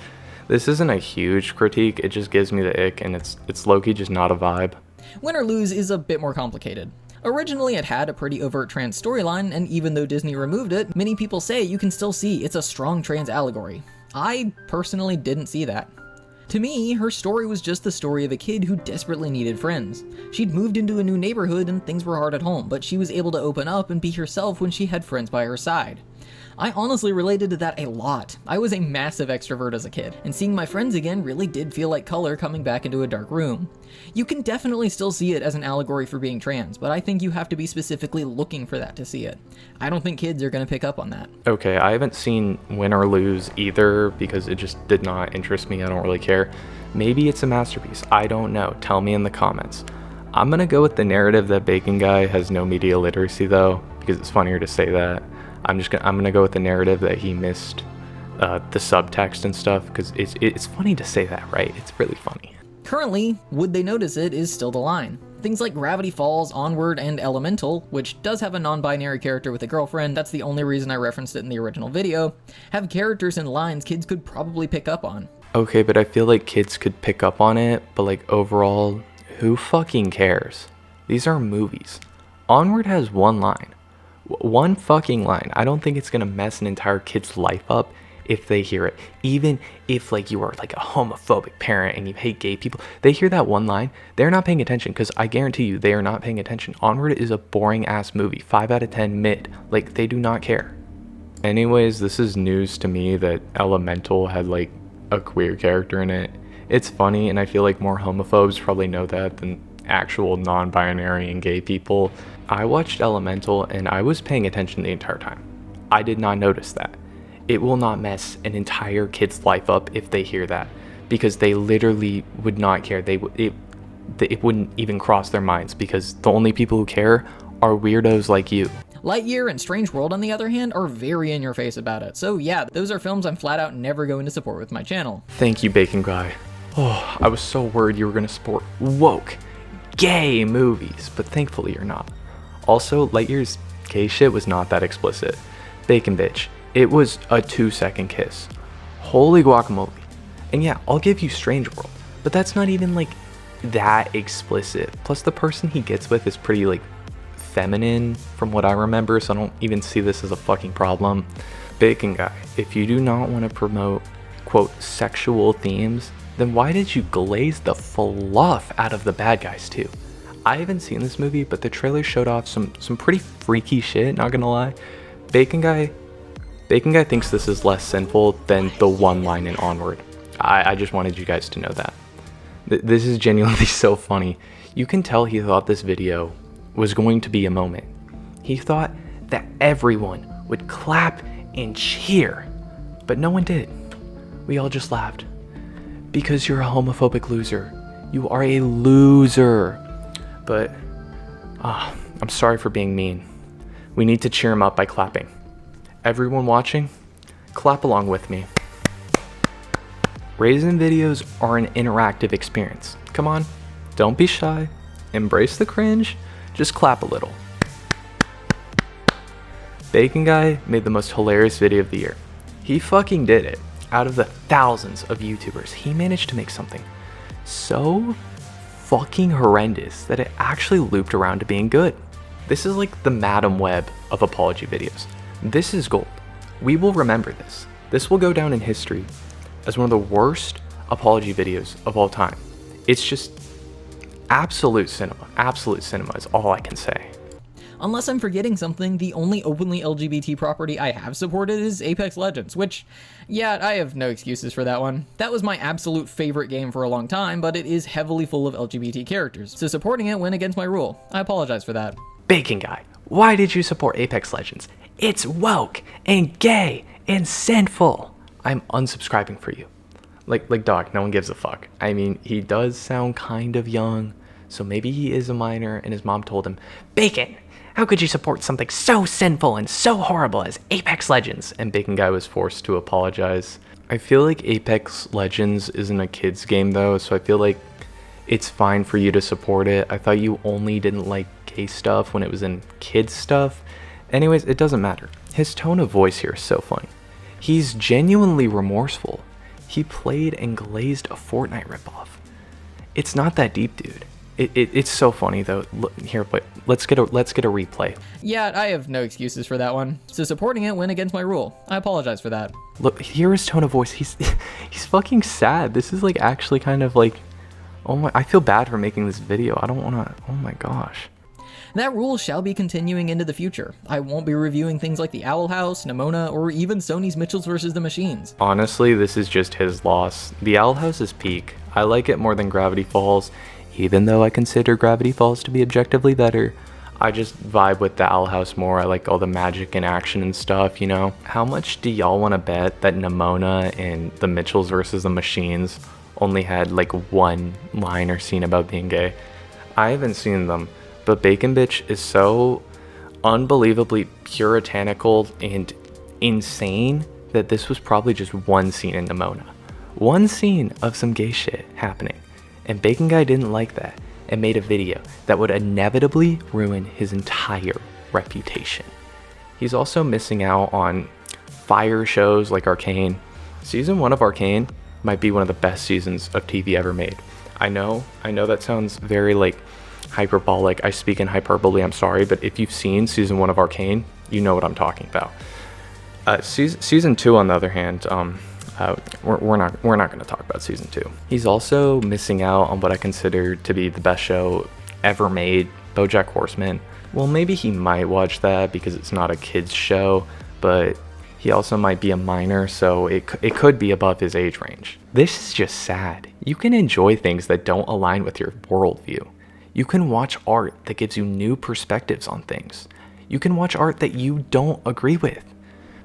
This isn't a huge critique, it just gives me the ick, and it's low-key just not a vibe. Win or Lose is a bit more complicated. Originally, it had a pretty overt trans storyline, and even though Disney removed it, many people say you can still see it's a strong trans allegory. I personally didn't see that. To me, her story was just the story of a kid who desperately needed friends. She'd moved into a new neighborhood and things were hard at home, but she was able to open up and be herself when she had friends by her side. I honestly related to that a lot. I was a massive extrovert as a kid, and seeing my friends again really did feel like color coming back into a dark room. You can definitely still see it as an allegory for being trans, but I think you have to be specifically looking for that to see it. I don't think kids are going to pick up on that. Okay, I haven't seen Win or Lose either because it just did not interest me. I don't really care. Maybe it's a masterpiece. I don't know. Tell me in the comments. I'm going to go with the narrative that Bacon Guy has no media literacy though, because it's funnier to say that. I'm gonna go with the narrative that he missed the subtext and stuff, because it's funny to say that, right? It's really funny. Currently, Would They Notice It is still the line. Things like Gravity Falls, Onward, and Elemental, which does have a non-binary character with a girlfriend, that's the only reason I referenced it in the original video, have characters and lines kids could probably pick up on. Okay, but I feel like kids could pick up on it, but like overall, who fucking cares? These are movies. Onward has one line. One fucking line. I don't think it's gonna mess an entire kid's life up if they hear it. Even if like you are like a homophobic parent and you hate gay people, they hear that one line, they're not paying attention, because I guarantee you they are not paying attention. Onward is a boring ass movie, 5 out of 10 mid. Like, they do not care. Anyways, this is news to me that Elemental had like a queer character in it. It's funny, and I feel like more homophobes probably know that than actual non-binary and gay people. I watched Elemental and I was paying attention the entire time. I did not notice that. It will not mess an entire kid's life up if they hear that, because they literally would not care. It wouldn't even cross their minds, because the only people who care are weirdos like you. Lightyear and Strange World, on the other hand, are very in your face about it. So yeah, those are films I'm flat out never going to support with my channel. Thank you, Bacon Guy. Oh, I was so worried you were gonna support woke, gay movies, but thankfully you're not. Also, Lightyear's gay shit was not that explicit. Bacon bitch, it was a 2-second kiss. Holy guacamole. And yeah, I'll give you Strange World, but that's not even like that explicit. Plus the person he gets with is pretty like feminine from what I remember, so I don't even see this as a fucking problem. Bacon Guy, if you do not want to promote quote sexual themes, then why did you glaze the fluff out of the bad guys too? I haven't seen this movie, but the trailer showed off some pretty freaky shit, not gonna lie. Bacon Guy thinks this is less sinful than the one line in Onward. I just wanted you guys to know that. This is genuinely so funny. You can tell he thought this video was going to be a moment. He thought that everyone would clap and cheer, but no one did. We all just laughed. Because you're a homophobic loser. You are a loser. But, I'm sorry for being mean. We need to cheer him up by clapping. Everyone watching, clap along with me. Raisin videos are an interactive experience. Come on, don't be shy. Embrace the cringe. Just clap a little. Bacon Guy made the most hilarious video of the year. He fucking did it. Out of the thousands of YouTubers, he managed to make something so fucking horrendous that it actually looped around to being good. This is like the Madam Web of apology videos. This is gold. We will remember this. This will go down in history as one of the worst apology videos of all time. It's just absolute cinema. Absolute cinema is all I can say. Unless I'm forgetting something, the only openly LGBT property I have supported is Apex Legends, which, yeah, I have no excuses for that one. That was my absolute favorite game for a long time, but it is heavily full of LGBT characters, so supporting it went against my rule. I apologize for that. Bacon Guy, why did you support Apex Legends? It's woke and gay and sinful. I'm unsubscribing for you. Like dog, no one gives a fuck. I mean, he does sound kind of young, so maybe he is a minor and his mom told him, Bacon, how could you support something so sinful and so horrible as Apex Legends? And Bacon Guy was forced to apologize. I feel like Apex Legends isn't a kid's game though, so I feel like it's fine for you to support it. I thought you only didn't like gay stuff when it was in kids stuff. Anyways, it doesn't matter. His tone of voice here is so funny. He's genuinely remorseful. He played and glazed a Fortnite ripoff. It's not that deep, dude. It's so funny though. Look, here, but let's get a replay. Yeah, I have no excuses for that one. So supporting it went against my rule. I apologize for that. Look, hear his tone of voice. He's fucking sad. This is like actually kind of like, oh my, I feel bad for making this video. I don't want to, oh my gosh. That rule shall be continuing into the future. I won't be reviewing things like the Owl House, Nimona, or even Sony's Mitchells vs. the Machines. Honestly, this is just his loss. The Owl House is peak. I like it more than Gravity Falls, even though I consider Gravity Falls to be objectively better. I just vibe with the Owl House more. I like all the magic and action and stuff, you know? How much do y'all want to bet that Nimona and the Mitchells vs. the Machines only had like one line or scene about being gay? I haven't seen them, but Bacon Bitch is so unbelievably puritanical and insane that this was probably just one scene in Nimona. One scene of some gay shit happening. And Bacon Guy didn't like that and made a video that would inevitably ruin his entire reputation. He's also missing out on fire shows like Arcane. Season 1 of Arcane might be one of the best seasons of TV ever made. I know that sounds very like hyperbolic. I speak in hyperbole, I'm sorry, but if you've seen season 1 of Arcane, you know what I'm talking about. Season 2, on the other hand, we're not going to talk about season 2. He's also missing out on what I consider to be the best show ever made, BoJack Horseman. Well, maybe he might watch that because it's not a kids show, but he also might be a minor, so it could be above his age range. This is just sad. You can enjoy things that don't align with your worldview. You can watch art that gives you new perspectives on things. You can watch art that you don't agree with,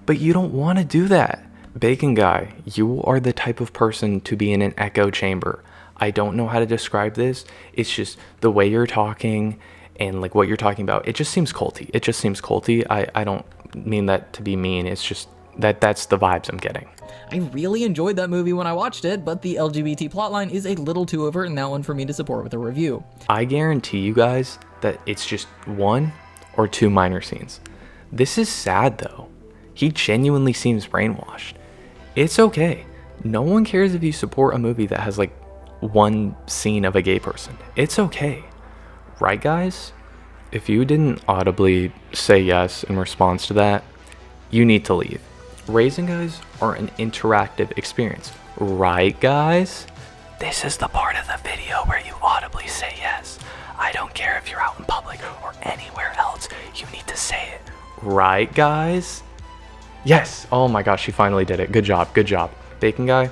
but you don't want to do that. Bacon Guy, you are the type of person to be in an echo chamber. I don't know how to describe this. It's just the way you're talking and like what you're talking about. It just seems culty. It just seems culty. I don't mean that to be mean. It's just that's the vibes I'm getting. I really enjoyed that movie when I watched it, but the LGBT plotline is a little too overt in that one for me to support with a review. I guarantee you guys that it's just 1 or 2 minor scenes. This is sad though. He genuinely seems brainwashed. It's okay. No one cares if you support a movie that has like 1 scene of a gay person. It's okay. Right, guys? If you didn't audibly say yes in response to that, you need to leave. Raising guys are an interactive experience. Right, guys? This is the part of the video where you audibly say yes. I don't care if you're out in public or anywhere else. You need to say it. Right, guys? Yes. Oh my gosh, she finally did it. Good job. Good job. Bacon Guy,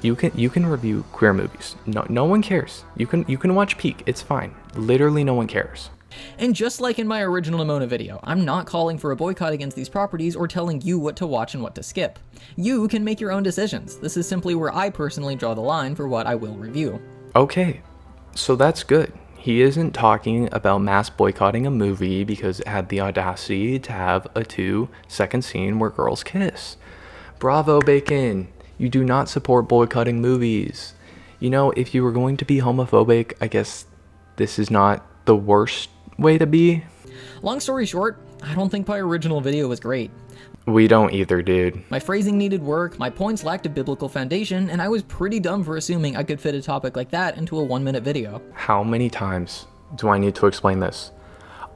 you can review queer movies. No one cares. You can watch Peak. It's fine. Literally no one cares. And just like in my original Nimona video, I'm not calling for a boycott against these properties or telling you what to watch and what to skip. You can make your own decisions. This is simply where I personally draw the line for what I will review. Okay, so that's good. He isn't talking about mass boycotting a movie because it had the audacity to have a 2-second scene where girls kiss. Bravo, Bacon. You do not support boycotting movies. You know, if you were going to be homophobic, I guess this is not the worst way to be. Long story short, I don't think my original video was great. We don't either, dude. My phrasing needed work, my points lacked a biblical foundation, and I was pretty dumb for assuming I could fit a topic like that into a 1-minute video. How many times do I need to explain this?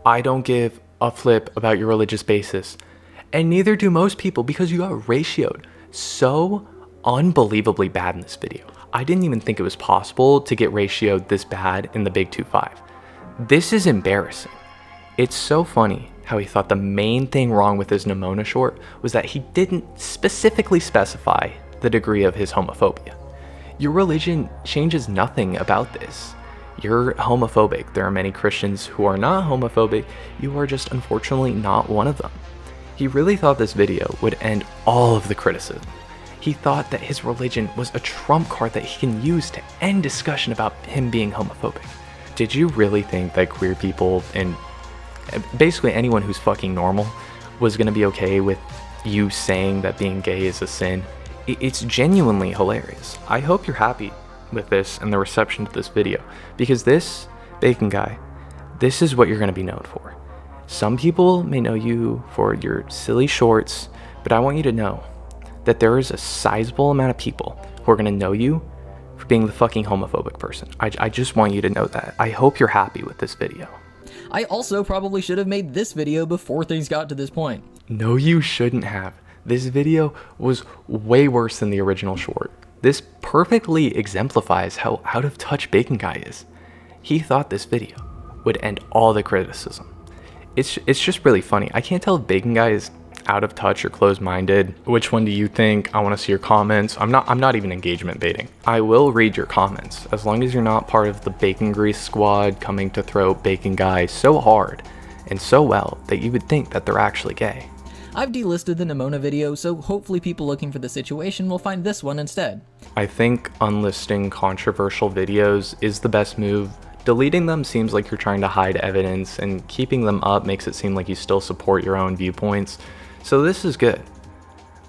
I don't give a flip about your religious basis. And neither do most people because you got ratioed so unbelievably bad in this video. I didn't even think it was possible to get ratioed this bad in the Big 2-5. This is embarrassing. It's so funny how he thought the main thing wrong with his Nimona short was that he didn't specifically specify the degree of his homophobia. Your religion changes nothing about this. You're homophobic. There are many Christians who are not homophobic. You are just unfortunately not one of them. He really thought this video would end all of the criticism. He thought that his religion was a trump card that he can use to end discussion about him being homophobic. Did you really think that queer people and basically anyone who's fucking normal was gonna be okay with you saying that being gay is a sin? It's genuinely hilarious. I hope you're happy with this and the reception to this video, because this, Bacon Guy, this is what you're gonna be known for. Some people may know you for your silly shorts, but I want you to know that there is a sizable amount of people who are gonna know you for being the fucking homophobic person. I just want you to know that. I hope you're happy with this video. I also probably should have made this video before things got to this point. No, you shouldn't have. This video was way worse than the original short. This perfectly exemplifies how out of touch Bacon Guy is. He thought this video would end all the criticism. It's just really funny. I can't tell if Bacon Guy is out of touch or closed-minded. Which one do you think? I want to see your comments. I'm not even engagement baiting. I will read your comments as long as you're not part of the bacon grease squad coming to throw Bacon Guy so hard and so well that you would think that they're actually gay. I've delisted the Nimona video, so hopefully people looking for the situation will find this one instead. I think unlisting controversial videos is the best move. Deleting them seems like you're trying to hide evidence, and keeping them up makes it seem like you still support your own viewpoints. So this is good.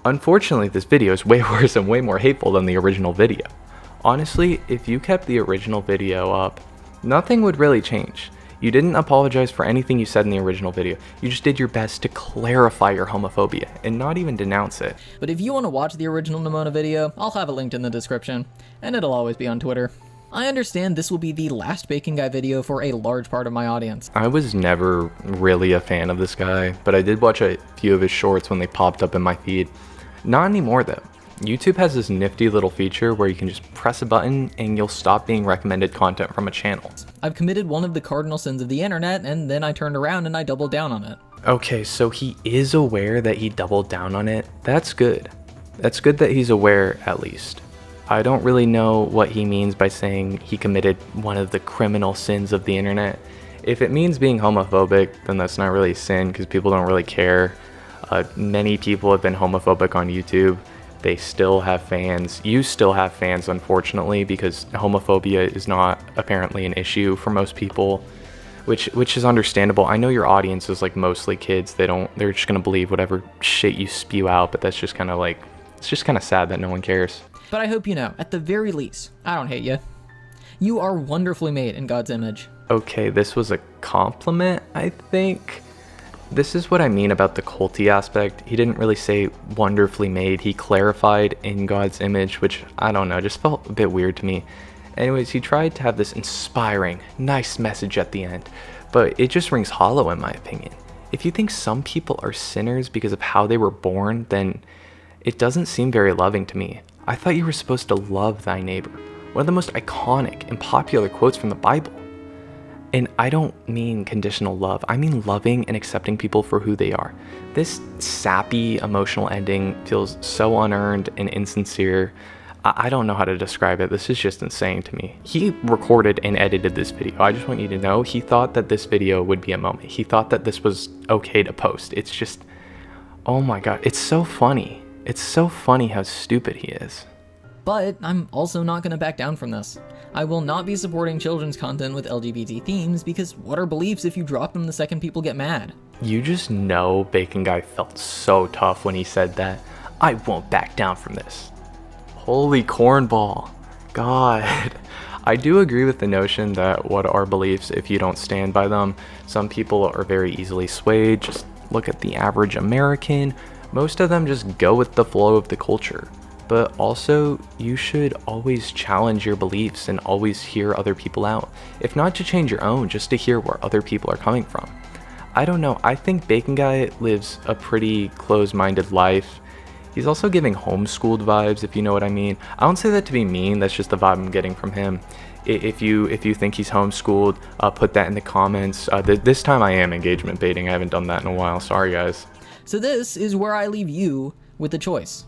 Unfortunately, this video is way worse and way more hateful than the original video. Honestly, if you kept the original video up, nothing would really change. You didn't apologize for anything you said in the original video. You just did your best to clarify your homophobia and not even denounce it. But if you want to watch the original Nimona video, I'll have it linked in the description, and it'll always be on Twitter. I understand this will be the last Bacon Guy video for a large part of my audience. I was never really a fan of this guy, but I did watch a few of his shorts when they popped up in my feed. Not anymore though. YouTube has this nifty little feature where you can just press a button and you'll stop being recommended content from a channel. I've committed one of the cardinal sins of the internet, and then I turned around and I doubled down on it. Okay, so he is aware that he doubled down on it. That's good. That's good that he's aware, at least. I don't really know what he means by saying he committed one of the criminal sins of the internet. If it means being homophobic, then that's not really a sin because people don't really care. Many people have been homophobic on YouTube. They still have fans. You still have fans, unfortunately, because homophobia is not apparently an issue for most people, which is understandable. I know your audience is like mostly kids. They're just gonna believe whatever shit you spew out, but that's just kind of like, it's just kind of sad that no one cares. But I hope you know, at the very least, I don't hate you. You are wonderfully made in God's image. Okay, this was a compliment, I think. This is what I mean about the culty aspect. He didn't really say wonderfully made. He clarified in God's image, which, I don't know, just felt a bit weird to me. Anyways, he tried to have this inspiring, nice message at the end, but it just rings hollow in my opinion. If you think some people are sinners because of how they were born, then it doesn't seem very loving to me. I thought you were supposed to love thy neighbor. One of the most iconic and popular quotes from the Bible. And I don't mean conditional love. I mean loving and accepting people for who they are. This sappy emotional ending feels so unearned and insincere. I don't know how to describe it. This is just insane to me. He recorded and edited this video. I just want you to know he thought that this video would be a moment. He thought that this was okay to post. It's just, oh my God, it's so funny. It's so funny how stupid he is. But I'm also not going to back down from this. I will not be supporting children's content with LGBT themes because what are beliefs if you drop them the second people get mad? You just know Bacon Guy felt so tough when he said that. I won't back down from this. Holy cornball. God. I do agree with the notion that what are beliefs if you don't stand by them? Some people are very easily swayed. Just look at the average American. Most of them just go with the flow of the culture. But also, you should always challenge your beliefs and always hear other people out. If not to change your own, just to hear where other people are coming from. I don't know, I think Bacon Guy lives a pretty closed-minded life. He's also giving homeschooled vibes, if you know what I mean. I don't say that to be mean, that's just the vibe I'm getting from him. If you think he's homeschooled, put that in the comments. This time I am engagement baiting, I haven't done that in a while, sorry guys. So this is where I leave you with the choice.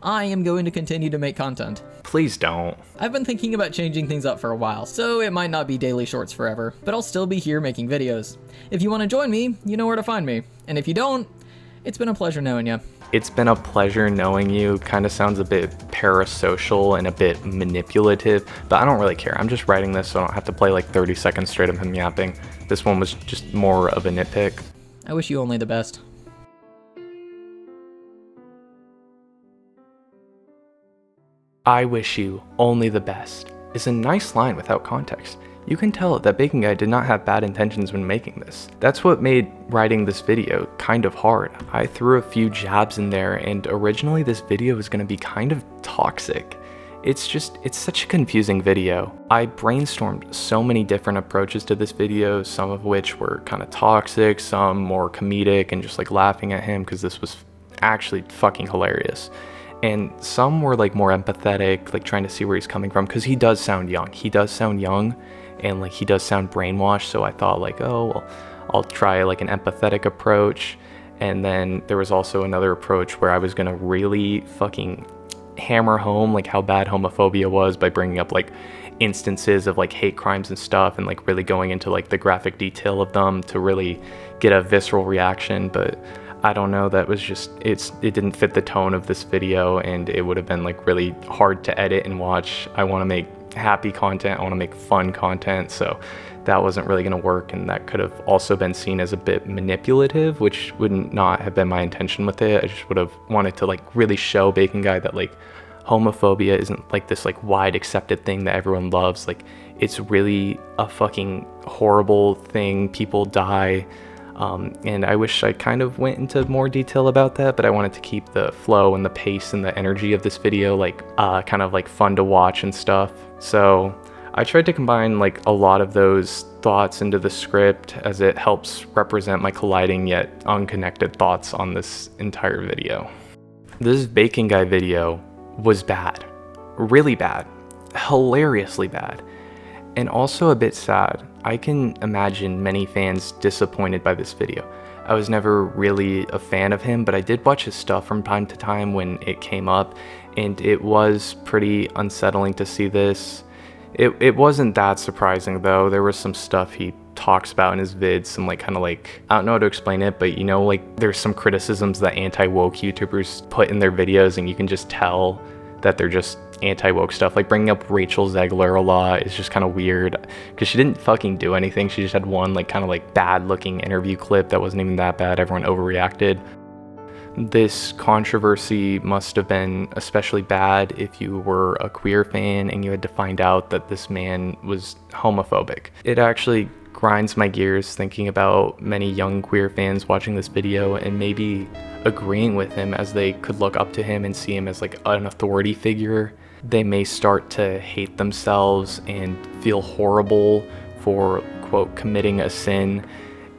I am going to continue to make content. Please don't. I've been thinking about changing things up for a while, so it might not be daily shorts forever, but I'll still be here making videos. If you want to join me, you know where to find me. And if you don't, it's been a pleasure knowing you. It's been a pleasure knowing you. Kind of sounds a bit parasocial and a bit manipulative, but I don't really care. I'm just writing this so I don't have to play like 30 seconds straight of him yapping. This one was just more of a nitpick. I wish you only the best. I wish you only the best is a nice line without context. You can tell that Bacon Guy did not have bad intentions when making this. That's what made writing this video kind of hard. I threw a few jabs in there, and originally this video was going to be kind of toxic. It's such a confusing video. I brainstormed so many different approaches to this video, some of which were kind of toxic, some more comedic and just like laughing at him because this was actually fucking hilarious. And some were like more empathetic, like trying to see where he's coming from, because he does sound young. He does sound young, and like he does sound brainwashed. So I thought like, oh, well, I'll try like an empathetic approach. And then there was also another approach where I was gonna really fucking hammer home like how bad homophobia was by bringing up like instances of like hate crimes and stuff, and like really going into like the graphic detail of them to really get a visceral reaction. But I don't know, that was just, it didn't fit the tone of this video, and it would have been like really hard to edit and watch. I want to make happy content, I want to make fun content, so that wasn't really going to work, and that could have also been seen as a bit manipulative, which would not have been my intention with it. I just would have wanted to like really show Bacon Guy that like homophobia isn't like this like wide accepted thing that everyone loves. Like, it's really a fucking horrible thing. People die. And I wish I kind of went into more detail about that, but I wanted to keep the flow and the pace and the energy of this video like kind of like fun to watch and stuff. So I tried to combine like a lot of those thoughts into the script, as it helps represent my colliding yet unconnected thoughts on this entire video. This Bacon Guy video was bad, really bad, hilariously bad, and also a bit sad. I can imagine many fans disappointed by this video. I was never really a fan of him, but I did watch his stuff from time to time when it came up, and it was pretty unsettling to see this. It wasn't that surprising though. There was some stuff he talks about in his vids, some like kind of like, I don't know how to explain it, but you know, like there's some criticisms that anti-woke YouTubers put in their videos, and you can just tell that they're just anti-woke stuff. Like bringing up Rachel Zegler a lot is just kind of weird, because she didn't fucking do anything. She just had one like kind of like bad looking interview clip that wasn't even that bad. Everyone overreacted. This controversy must have been especially bad if you were a queer fan and you had to find out that this man was homophobic. It actually grinds my gears thinking about many young queer fans watching this video and maybe agreeing with him, as they could look up to him and see him as like an authority figure. They may start to hate themselves and feel horrible for, quote, committing a sin.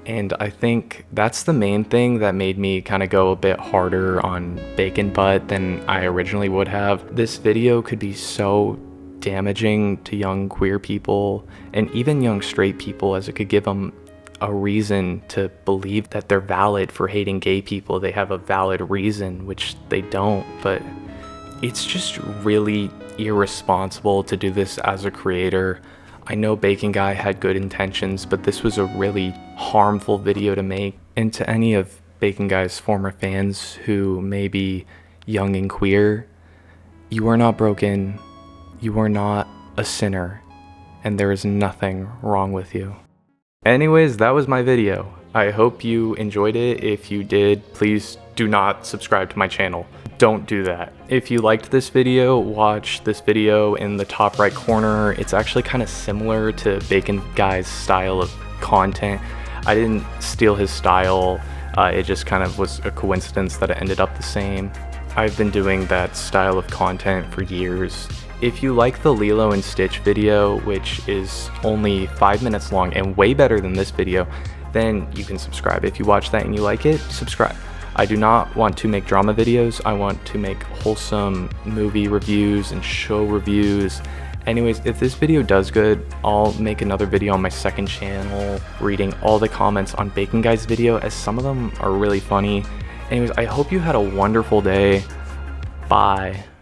And I think that's the main thing that made me kind of go a bit harder on Bacon Butt than I originally would have. This video could be so damaging to young queer people and even young straight people, as it could give them a reason to believe that they're valid for hating gay people. They have a valid reason, which they don't. But it's just really irresponsible to do this as a creator. I know Bacon Guy had good intentions, but this was a really harmful video to make. And to any of Bacon Guy's former fans who may be young and queer, you are not broken, you are not a sinner, and there is nothing wrong with you. Anyways, that was my video. I hope you enjoyed it. If you did, please do not subscribe to my channel. Don't do that. If you liked this video, watch this video in the top right corner. It's actually kind of similar to Bacon Guy's style of content. I didn't steal his style. It just kind of was a coincidence that it ended up the same. I've been doing that style of content for years. If you like the Lilo and Stitch video, which is only 5 minutes long and way better than this video, then you can subscribe. If you watch that and you like it, subscribe. I do not want to make drama videos. I want to make wholesome movie reviews and show reviews. Anyways, if this video does good, I'll make another video on my second channel reading all the comments on Bacon Guy's video, as some of them are really funny. Anyways, I hope you had a wonderful day. Bye.